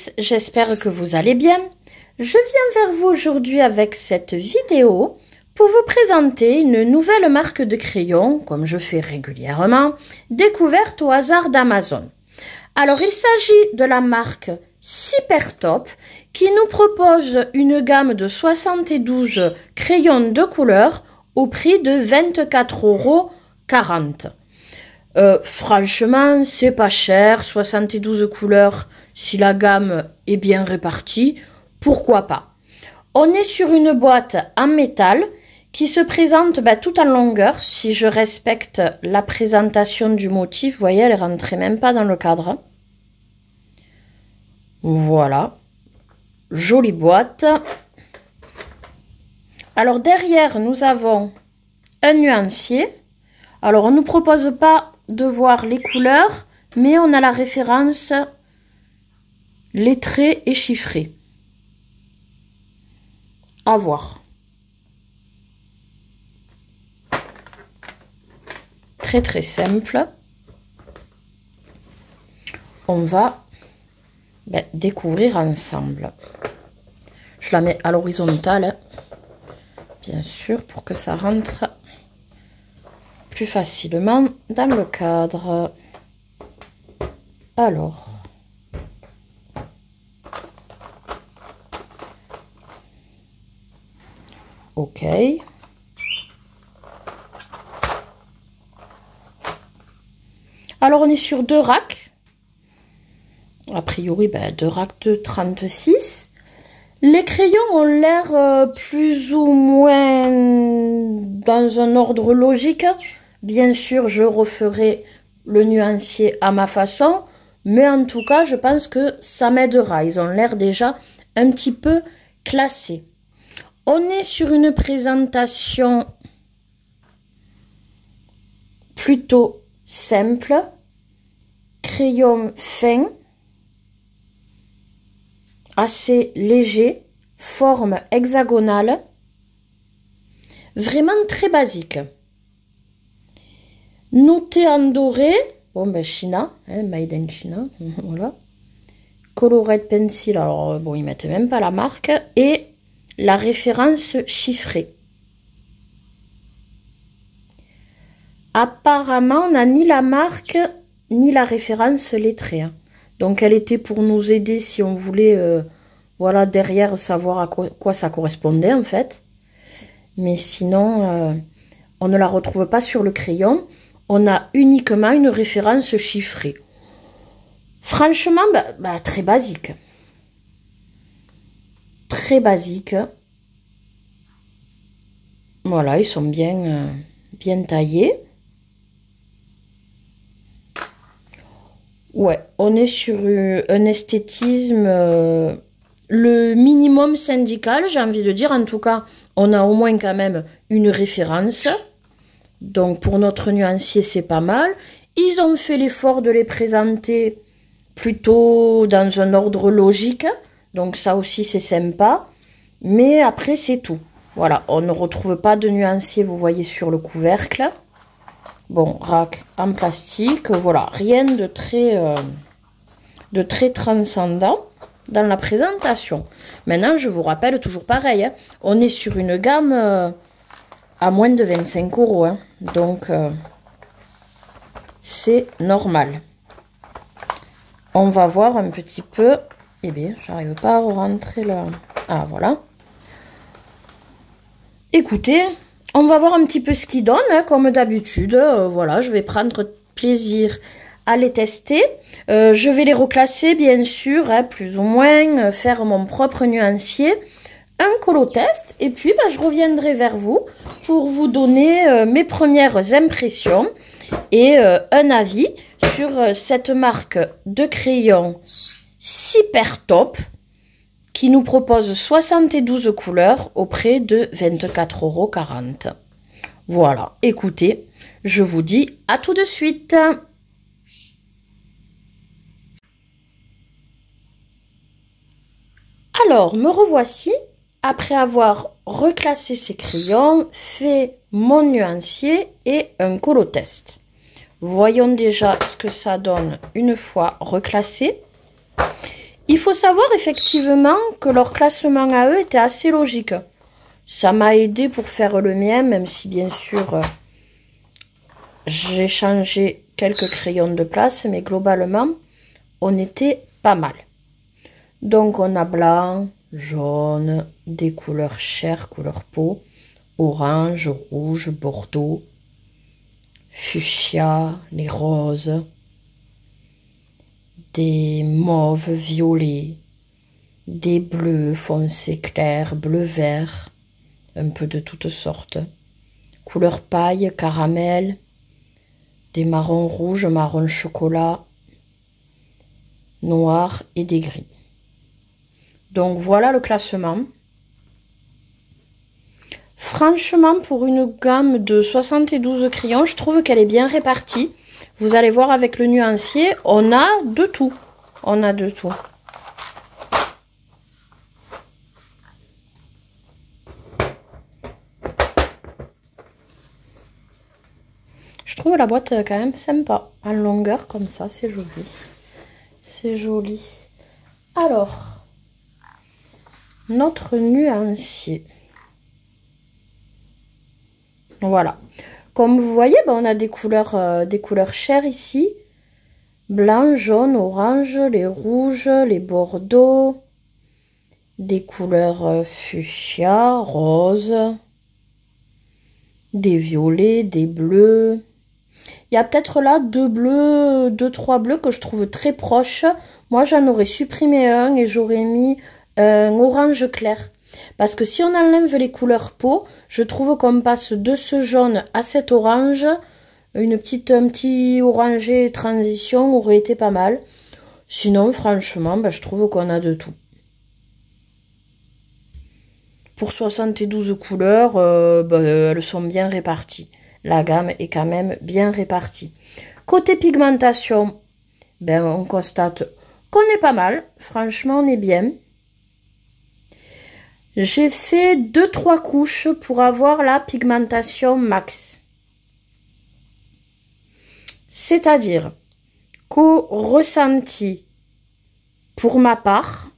tous, j'espère que vous allez bien. Je viens vers vous aujourd'hui avec cette vidéo pour vous présenter une nouvelle marque de crayon, comme je fais régulièrement, découverte au hasard d'Amazon. Alors il s'agit de la marque Supertop qui nous propose une gamme de 72 crayons de couleur au prix de 24,40 €. Franchement, c'est pas cher, 72 couleurs, si la gamme est bien répartie, pourquoi pas. On est sur une boîte en métal qui se présente tout en longueur. Si je respecte la présentation du motif, vous voyez, elle ne rentrait même pas dans le cadre. Voilà, jolie boîte. Alors derrière, nous avons un nuancier. Alors on ne nous propose pas de voir les couleurs, mais on a la référence lettrée et chiffrée. À voir. Très très simple. On va découvrir ensemble. Je la mets à l'horizontale, bien sûr, pour que ça rentre plus facilement dans le cadre. Alors, ok. Alors on est sur deux racks. A priori, deux racks de 36. Les crayons ont l'air plus ou moins dans un ordre logique. Bien sûr, je referai le nuancier à ma façon, mais en tout cas, je pense que ça m'aidera. Ils ont l'air déjà un petit peu classés. On est sur une présentation plutôt simple. Crayon fin, assez léger, forme hexagonale, vraiment très basique. Noté en doré, China, made in China, voilà. Colored pencil, alors ils mettent même pas la marque, et la référence chiffrée. Apparemment, on n'a ni la marque, ni la référence lettrée. Donc, elle était pour nous aider si on voulait, voilà, derrière, savoir à quoi ça correspondait, en fait. Mais sinon, on ne la retrouve pas sur le crayon. On a uniquement une référence chiffrée. Franchement, très basique. Très basique. Voilà, ils sont bien taillés. Ouais, on est sur un esthétisme, le minimum syndical, j'ai envie de dire. En tout cas, on a au moins quand même une référence. Donc, pour notre nuancier, c'est pas mal. Ils ont fait l'effort de les présenter plutôt dans un ordre logique. Donc, ça aussi, c'est sympa. Mais après, c'est tout. Voilà, on ne retrouve pas de nuancier, vous voyez, sur le couvercle. Bon, rack en plastique, voilà, rien de très transcendant dans la présentation. Maintenant, je vous rappelle toujours pareil, on est sur une gamme à moins de 25 €, donc c'est normal. On va voir un petit peu, j'arrive pas à rentrer là. Ah, voilà. Écoutez, on va voir un petit peu ce qu'ils donnent, comme d'habitude. Voilà, je vais prendre plaisir à les tester. Je vais les reclasser, bien sûr, plus ou moins, faire mon propre nuancier, un colotest, et puis je reviendrai vers vous pour vous donner mes premières impressions et un avis sur cette marque de crayon Supertop qui nous propose 72 couleurs au prix de 24,40 €. Voilà, écoutez, je vous dis à tout de suite. Alors, me revoici, après avoir reclassé ces crayons, fait mon nuancier et un colotest. Voyons déjà ce que ça donne une fois reclassé. Il faut savoir effectivement que leur classement à eux était assez logique. Ça m'a aidé pour faire le mien, même si bien sûr j'ai changé quelques crayons de place, mais globalement on était pas mal. Donc on a blanc, jaune, des couleurs chères, couleur peau, orange, rouge, bordeaux, fuchsia, les roses, des mauves violets, des bleus foncés clairs, bleu vert, un peu de toutes sortes, couleur paille, caramel, des marrons rouges, marron chocolat, noir et des gris. Donc voilà le classement. Franchement, pour une gamme de 72 crayons, je trouve qu'elle est bien répartie. Vous allez voir avec le nuancier, on a de tout. On a de tout. Je trouve la boîte quand même sympa. En longueur, comme ça, c'est joli. C'est joli. Alors, notre nuancier. Voilà. Comme vous voyez, on a des couleurs chères ici. Blanc, jaune, orange, les rouges, les bordeaux. Des couleurs fuchsia, rose. Des violets, des bleus. Il y a peut-être là deux, trois bleus que je trouve très proches. Moi, j'en aurais supprimé un et j'aurais mis un orange clair. Parce que si on enlève les couleurs peau, je trouve qu'on passe de ce jaune à cet orange. Un petit orangé transition aurait été pas mal. Sinon, franchement, je trouve qu'on a de tout. Pour 72 couleurs, elles sont bien réparties. La gamme est quand même bien répartie. Côté pigmentation, on constate qu'on est pas mal. Franchement, on est bien. J'ai fait 2-3 couches pour avoir la pigmentation max. C'est-à-dire qu'au ressenti, pour ma part,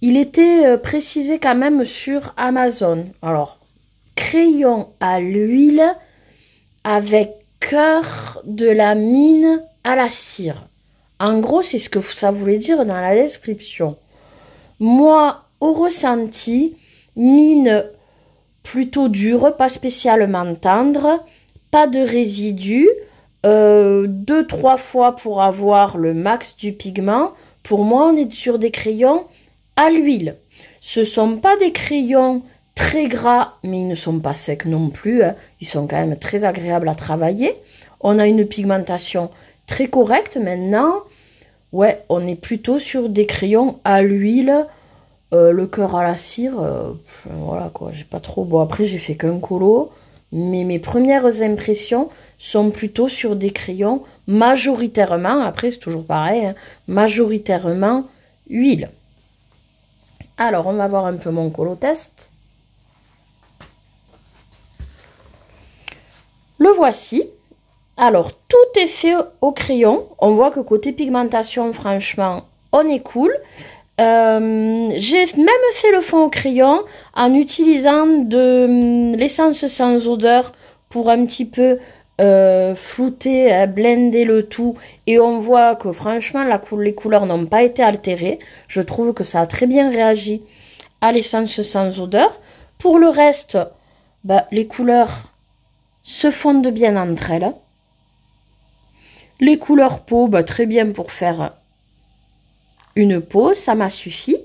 il était précisé quand même sur Amazon. Alors, crayon à l'huile avec cœur de la mine à la cire. En gros, c'est ce que ça voulait dire dans la description. Moi, au ressenti, mine plutôt dure, pas spécialement tendre, pas de résidus, 2-3 fois pour avoir le max du pigment. Pour moi, on est sur des crayons à l'huile. Ce sont pas des crayons très gras, mais ils ne sont pas secs non plus. Ils sont quand même très agréables à travailler. On a une pigmentation très correcte maintenant. Ouais, on est plutôt sur des crayons à l'huile. Le cœur à la cire, voilà quoi, j'ai pas trop... Bon, après, j'ai fait qu'un colo, mais mes premières impressions sont plutôt sur des crayons majoritairement, après, c'est toujours pareil, hein, majoritairement huile. Alors, on va voir un peu mon colo test. Le voici. Alors, tout est fait au crayon. On voit que côté pigmentation, franchement, on est cool. J'ai même fait le fond au crayon en utilisant de l'essence sans odeur pour un petit peu flouter, blender le tout. Et on voit que franchement, les couleurs n'ont pas été altérées. Je trouve que ça a très bien réagi à l'essence sans odeur. Pour le reste, les couleurs se fondent bien entre elles. Les couleurs peau, très bien pour faire une peau, ça m'a suffi.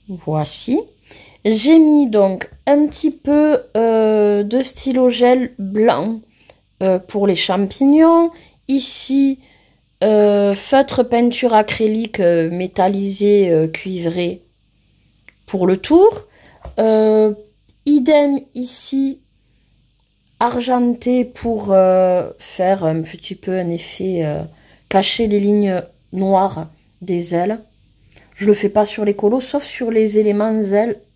Voici. J'ai mis donc un petit peu de stylo gel blanc pour les champignons. Ici, feutre peinture acrylique métallisé cuivré pour le tour. Idem ici, argenté pour faire un petit peu un effet, cacher les lignes noires des ailes. Je le fais pas sur les colos, sauf sur les éléments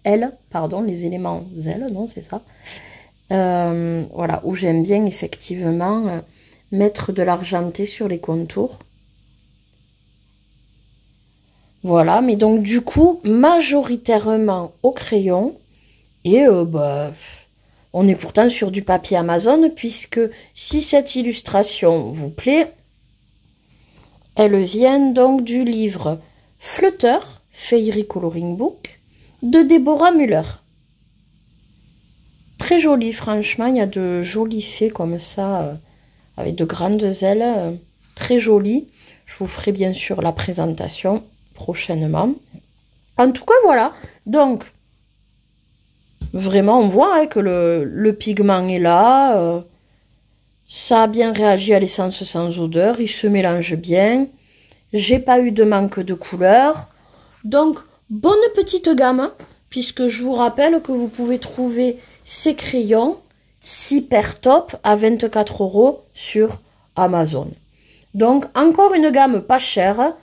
ailes, pardon, les éléments ailes, non, c'est ça. Voilà, où j'aime bien effectivement mettre de l'argenté sur les contours. Voilà, mais donc du coup, majoritairement au crayon. Et bah, on est pourtant sur du papier Amazon, puisque si cette illustration vous plaît, elle vient donc du livre Flutter, Fairy Coloring Book, de Deborah Muller. Très joli, franchement, il y a de jolis faits comme ça, avec de grandes ailes, très jolis. Je vous ferai bien sûr la présentation prochainement. En tout cas, voilà, donc, vraiment, on voit que le pigment est là, ça a bien réagi à l'essence sans odeur, il se mélange bien, j'ai pas eu de manque de couleur, donc, bonne petite gamme, puisque je vous rappelle que vous pouvez trouver ces crayons super top à 24 € sur Amazon. Donc, encore une gamme pas chère,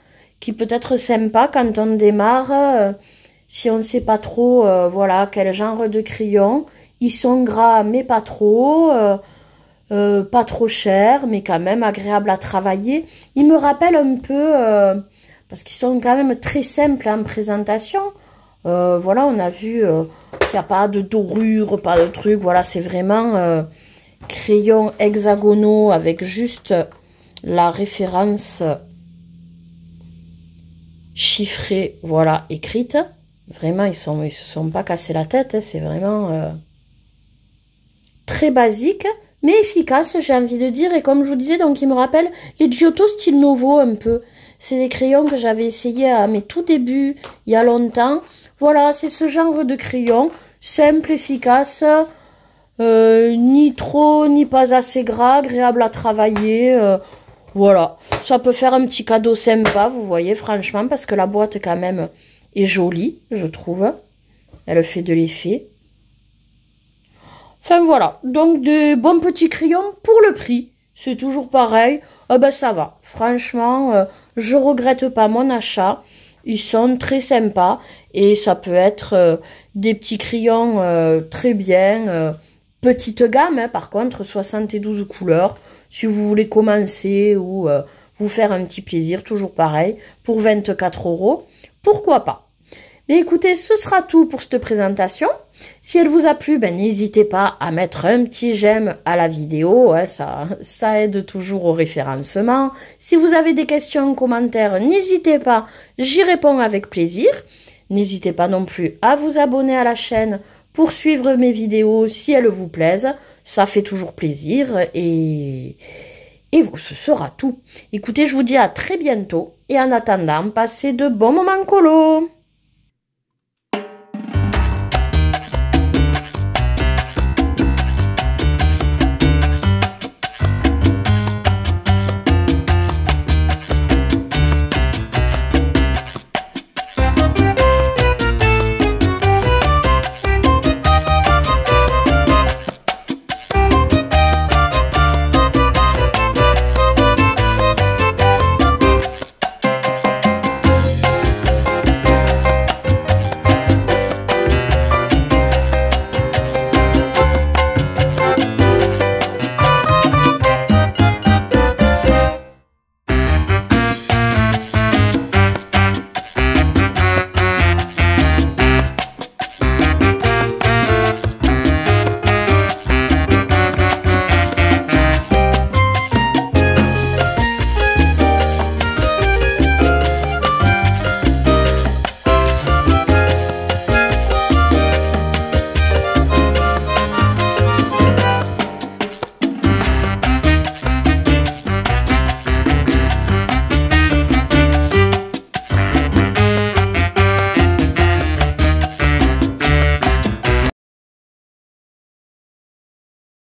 qui peut être sympa quand on démarre, si on ne sait pas trop, voilà, quel genre de crayon. Ils sont gras, mais pas trop chers, mais quand même agréables à travailler. Ils me rappellent un peu, parce qu'ils sont quand même très simples en présentation. Voilà, on a vu qu'il n'y a pas de dorure, pas de truc. Voilà, c'est vraiment crayons hexagonaux avec juste la référence chiffrée, voilà, écrite. Vraiment, ils se sont pas cassés la tête. Hein, c'est vraiment très basique, mais efficace, j'ai envie de dire. Et comme je vous disais, donc il me rappelle les Giotto Style Novo un peu. C'est des crayons que j'avais essayé à mes tout débuts, il y a longtemps. Voilà, c'est ce genre de crayon, simple, efficace, ni trop, ni pas assez gras, agréable à travailler. Voilà, ça peut faire un petit cadeau sympa, vous voyez, franchement, parce que la boîte quand même est jolie, je trouve. Elle fait de l'effet. Enfin voilà, donc des bons petits crayons pour le prix. C'est toujours pareil. Ben ça va. Franchement, je regrette pas mon achat. Ils sont très sympas. Et ça peut être des petits crayons très bien. Petite gamme, hein, par contre, 72 couleurs. Si vous voulez commencer ou vous faire un petit plaisir, toujours pareil. Pour 24 €, pourquoi pas. Mais écoutez, ce sera tout pour cette présentation. Si elle vous a plu, ben, n'hésitez pas à mettre un petit j'aime à la vidéo, hein, ça aide toujours au référencement. Si vous avez des questions, commentaires, n'hésitez pas, j'y réponds avec plaisir. N'hésitez pas non plus à vous abonner à la chaîne pour suivre mes vidéos si elles vous plaisent. Ça fait toujours plaisir et ce sera tout. Écoutez, je vous dis à très bientôt et en attendant, passez de bons moments colo.